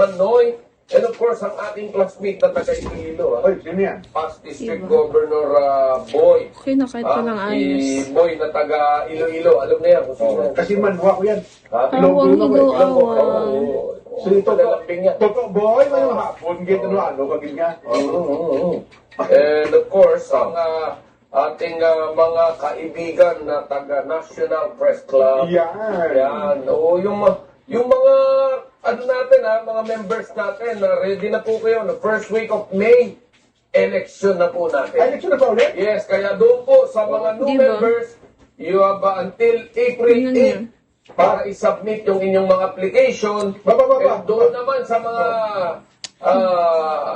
Manoy, and of course, ang ating classmate na taga Iloilo, Oy, sino yan? past District Governor Boy. Okay na kahit walang ayos. Si Boy na taga Iloilo, alam na yan kung sino. Kasi manwa ko yan. Awang higo-awang. So ito, Lalambing yan. totoo, boy, may hapon, gito na ano, kagin nga. And of course, ang ating mga kaibigan na taga National Press Club. Yan. Yan. O, yung mga ano natin mga members natin, ready na po kayo. The first week of May, election na po natin. Ay, election na ba ulit? Yes, kaya doon po sa mga new Di ba? members, you have until April Tingnan 8 niya. para i-submit yung inyong mga application. Baba. And doon naman sa mga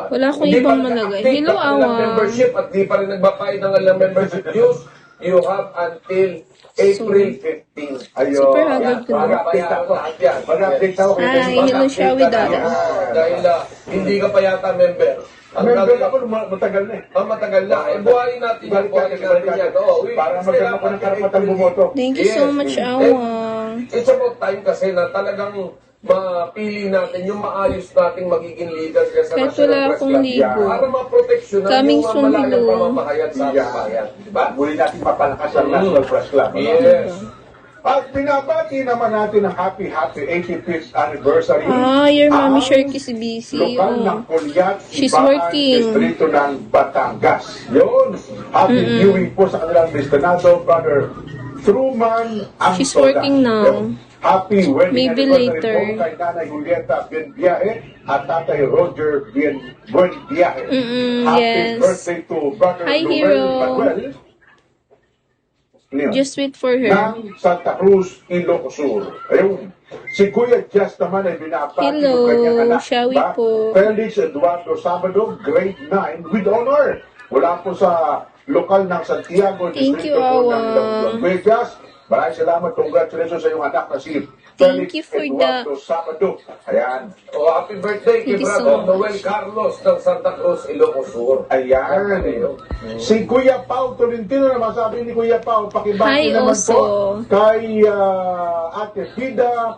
Wala akong hindi ibang pa malagay. nag-active Hello, ng kanilang Awang. membership at di pa rin nagbabayad ng kanilang membership dues, you have until April 15. Ayun. Super haggard ko na. Mag-update ako. Mag-update ako. Hi, hello, Shawi Dada. Dahil hindi ka pa yata member. Ang Member gagawin- ako, matagal na eh. matagal na. Buhayin natin yan. Buhayin natin yan. Para magkaroon ko ng karapatan bumoto. Thank you so Yes. much, Awang. It's about time kasi na talagang mapili natin yung maayos nating magiging leader sa Kahit National wala Press akong Club. ligo. Para maproteksyonan Coming yung soon, malalang hello. pamamahayag sa ating bayan. Diba? Muli natin mapalakas ang National Press Club. ano? Yes. At binabati naman natin ang happy 85th anniversary. Your mommy ang Shark is busy. lokal ng Oh. Kulyat, She's Ibaan, working. Distrito ng Batangas. Yun. Happy viewing po sa kanilang destinado, Brother Truman Amtoda. She's working now. Yun. Happy wedding Maybe anniversary later. po kay Nanay Julieta Bienbiahe at Tatay Roger Bienbiahe. Happy yes. birthday to Brother Hi, Noel Hero. Manuel. Ano yun? Just wait for her. Ng Santa Cruz, Ilocos Sur. Ayun. Si Kuya Jess naman ay binabati Hello, ng kanyang anak. shall we po? Felix Eduardo Sabado, grade 9 with honor. Wala po sa lokal ng Santiago. Thank Distrito you, po ng Awang. Kuya Jess, maraming salamat. Congratulations sa iyong anak na si Felix you for Eduardo Sabado. Ayan. Happy birthday kay Thank you so Brother much. Noel Carlos ng Santa Cruz, Ilocos Sur. Ayan. Si Kuya Pao Tolentino naman, sabi ni Kuya Pao, Hi, pakibati naman Oso. po kay Ate Hida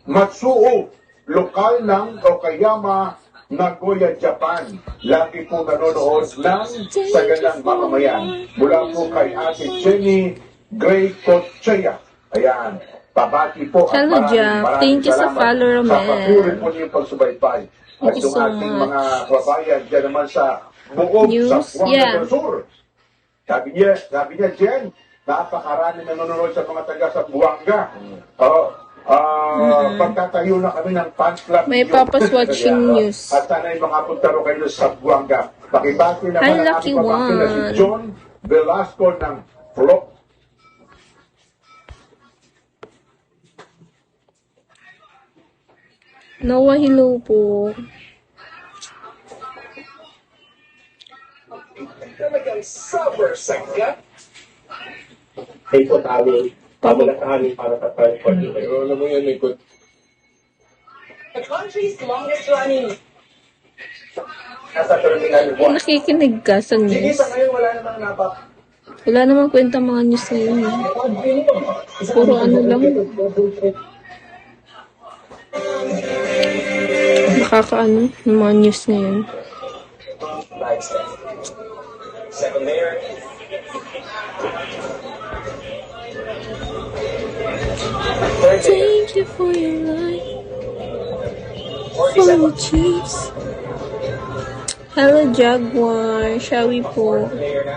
Matsuo, lokal ng Okayama, Nagoya, Japan. Lagi po nanonood ng Sagalang Mamamayan. Mula po kay Ate Jenny Gray Cochea. Ayan. Pabati po. at Hello, maraming Jack. Thank you sa salamat follow, sa Romel. patuloy po niyong pagsubaybay. At Thank you yung so ating much. mga kababayan dyan naman sa buong News, sa Buanga yeah. del Sur. Sabi niya, Jen, napakarami nanonood sa mga taga sa Buanga. Pagtatayo na kami ng fan club. May ninyo. papa's watching Kaya, news. At sana'y makapunta ro kayo sa Buanga. Pakibati naman Hi, ang lucky ating pamangkin na si one. John Velasco ng Flop. Noah, hello po. Talagang summer sagat. Ito tayo, pamulatahanin para sa transport. Alam mo yan, ikot. The country's longest running. Nasa terminal 1. Nakikinig ka sa Sige, news. sa ngayon wala namang napak. Wala namang kwenta mga news na yun. Puro ano lang. Nakakaano yung mga news ngayon. Second mayor. Third mayor. Thank you for your life. For your cheese. Hello, Jaguar. Shall we po? Mayor na.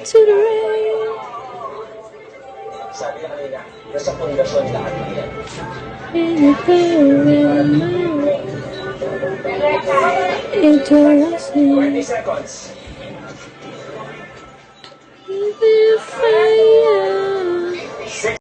To the rain. Sabi na kanina, nasa pundasyon lahat ng yan. Interesting. 20 seconds. Fire.